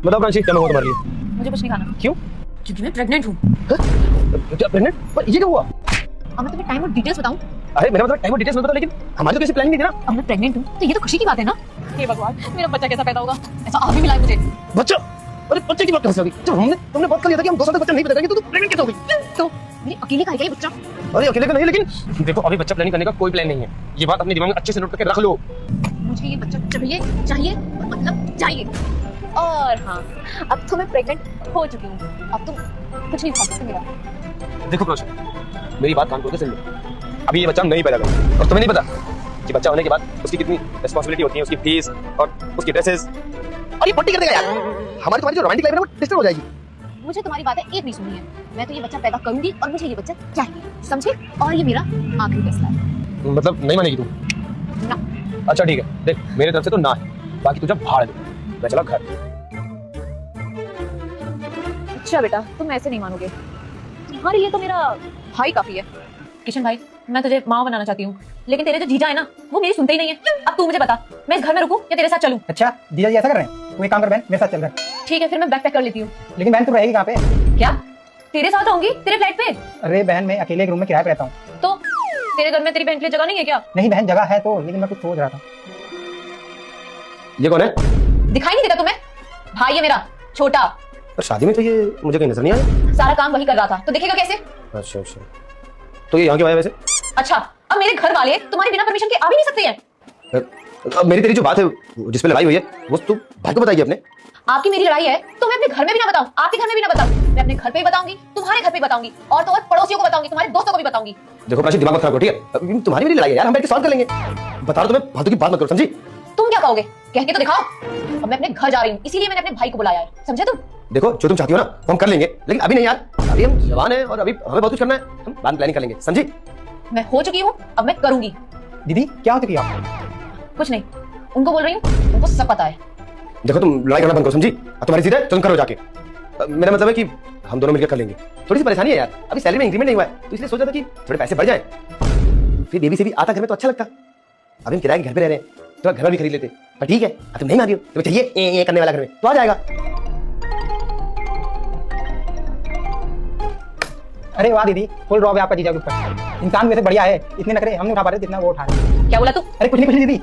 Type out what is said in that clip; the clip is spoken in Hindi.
बताओ प्रांशी, क्या हुआ तुम्हारे लिए? मुझे कुछ नहीं खाना। क्यों? क्योंकि मैं प्रेग्नेंट हूँ। क्या प्रेग्नेंट? पर ये क्या हुआ? अब मैं तुम्हें टाइम और डिटेल्स बताऊं? अरे मेरा मतलब टाइम और डिटेल्स मत बताओ, लेकिन हमारी तो किसी प्लानिंग नहीं थी ना। अब मैं प्रेग्नेंट हूँ तो ये तो खुशी की बात है ना। हे भगवान, मेरा बच्चा कैसा पैदा होगा, ऐसा आप भी मिला है मुझे। बच्चा? अरे बच्चे की बात कैसे होगी? जब तुमने बात कर लिया था कि हम 2 साल तक बच्चा नहीं पैदा करेंगे, तो तू प्रेग्नेंट कैसे हो गई? तो मेरे अकेले का है क्या ये बच्चा? अरे अकेले का नहीं, लेकिन देखो अभी बच्चा प्लानिंग करने का कोई प्लान नहीं है। ये बात अपने दिमाग में अच्छे से नोट करके रख लो। मुझे ये बच्चा चाहिए मतलब चाहिए। और हाँ, अब तो मैं प्रेग्नेंट हो चुकी हूँ। अब तुम कुछ नहीं खा सकते मेरा। देखो प्रांशी, मेरी बात कान खोल के सुन लो। अभी ये बच्चा हम नहीं पैदा करेंगे, और तुम्हें नहीं पता कि बच्चा होने के बाद उसकी कितनी रिस्पांसिबिलिटी होती है, उसकी फीस और उसकी ड्रेसेस, और ये पट्टी कर देगा यार। हमारी तुम्हारी जो रोमांटिक लाइफ है वो डिस्टर्ब हो जाएगी। मुझे तुम्हारी बातें एक नहीं सुननी है। मैं तो ये बच्चा पैदा करूंगी और मुझे ये बच्चा चाहिए, समझे? और ये मेरा आखिरी फैसला है। मतलब नहीं मानेगी तू? ना। अच्छा ठीक है, देख मेरी तरफ से तो ना है, बाकी तू जब भाड़ दे। मैं चला घर। अच्छा बेटा, तुम ऐसे नहीं मानोगे। तुम्हारे लिए तो मेरा भाई काफी है। किशन भाई, मैं तुझे माँ बनाना चाहती हूँ, लेकिन तेरे जो जीजा है ना, वो मेरी सुनते ही नहीं है। अब तू मुझे बता, मैं इस घर में रुकूं या तेरे साथ चलूं? अच्छा जीजा जी ऐसा कर रहे हैं? तू एक काम कर बहन, मेरे साथ चल रहा। ठीक है, फिर मैं बैग पैक कर लेती हूँ। लेकिन बहन तू रहेगी कहाँ पे? क्या? तेरे साथ रहूंगी, तेरे फ्लैट पे? अरे बहन मैं अकेले एक रूम में किराए पे रहता हूँ। तो तेरे घर में तेरी बहन के लिए जगह नहीं है क्या? नहीं बहन जगह है तो, लेकिन मैं कुछ सोच रहा था। ये कौन है? दिखाई नहीं देता तुम्हें? भाई है मेरा, छोटा। पर शादी में तो ये मुझे कहीं नजर नहीं आया। सारा काम वही कर रहा था, तो देखेगा कैसे? अच्छा अच्छा, तो ये यहाँ क्यों आया वैसे? अच्छा, अब मेरे घर वाले तुम्हारे बिना परमिशन के आ भी नहीं सकते हैं। अब मेरी तेरी जो बात है जिस पे लड़ाई हुई है, वो तू भाई को बताइए अपने। आपकी मेरी लड़ाई है तो मैं अपने घर में भी ना बताऊं, आपके घर में भी ना बताऊं। मैं अपने घर पे ही बताऊंगी, तुम्हारे घर पे बताऊंगी, और तो और पड़ोसियों को बताऊंगी, तुम्हारे दोस्तों को भी बताऊंगी। देखो प्राची, दिमाग मत खराब करो, ठीक है? अभी तुम्हारी मेरी लड़ाई है यार, हम बैठ के सॉल्व कर लेंगे। बता रहा तुम्हें, फालतू की बात मत करो, समझी? तुम क्या कहोगे? कह के तो दिखाओ। अब मैं अपने घर जा रही हूँ, इसीलिए मैंने अपने भाई को बुलाया है, समझे तुम? देखो जो तुम चाहती हो ना वो हम कर लेंगे, लेकिन अभी नहीं यार। अभी हम जवान है और अभी हमें बहुत कुछ करना है, हम बाद में प्लानिंग कर लेंगे, समझी? मैं हो चुकी हूँ, अब मैं करूंगी। दीदी क्या होती है? कुछ नहीं, उनको बोल रही हूँ, उनको सब पता है। देखो तुम लड़ाई करना बंद करो, समझी? अब तुम्हारी जिद है, तुम करो जाके। मेरा मतलब है कि हम दोनों मिलकर कर लेंगे। थोड़ी सी परेशानी है यार, अभी सैलरी में इंक्रीमेंट नहीं हुआ है, तो इसलिए सोचा था कि थोड़े पैसे बढ़ जाए, फिर बेबी से भी आता घर में तो अच्छा लगता। अभी हम किराए के घर पे रह रहे हैं, तो घर भी खरीद लेते। पर ठीक है, तुम नहीं मान रही हो, तुम्हें चाहिए ये करने वाला घर में, तो आ जाएगा। अरे वाह दीदी, फुल रॉब है आपका जीजा के ऊपर। इंसान वैसे बढ़िया है, इतने नखरे हम नहीं उठा पा रहे जितना वो उठा रहे। क्या बोला तू? अरे कुछ नहीं दीदी।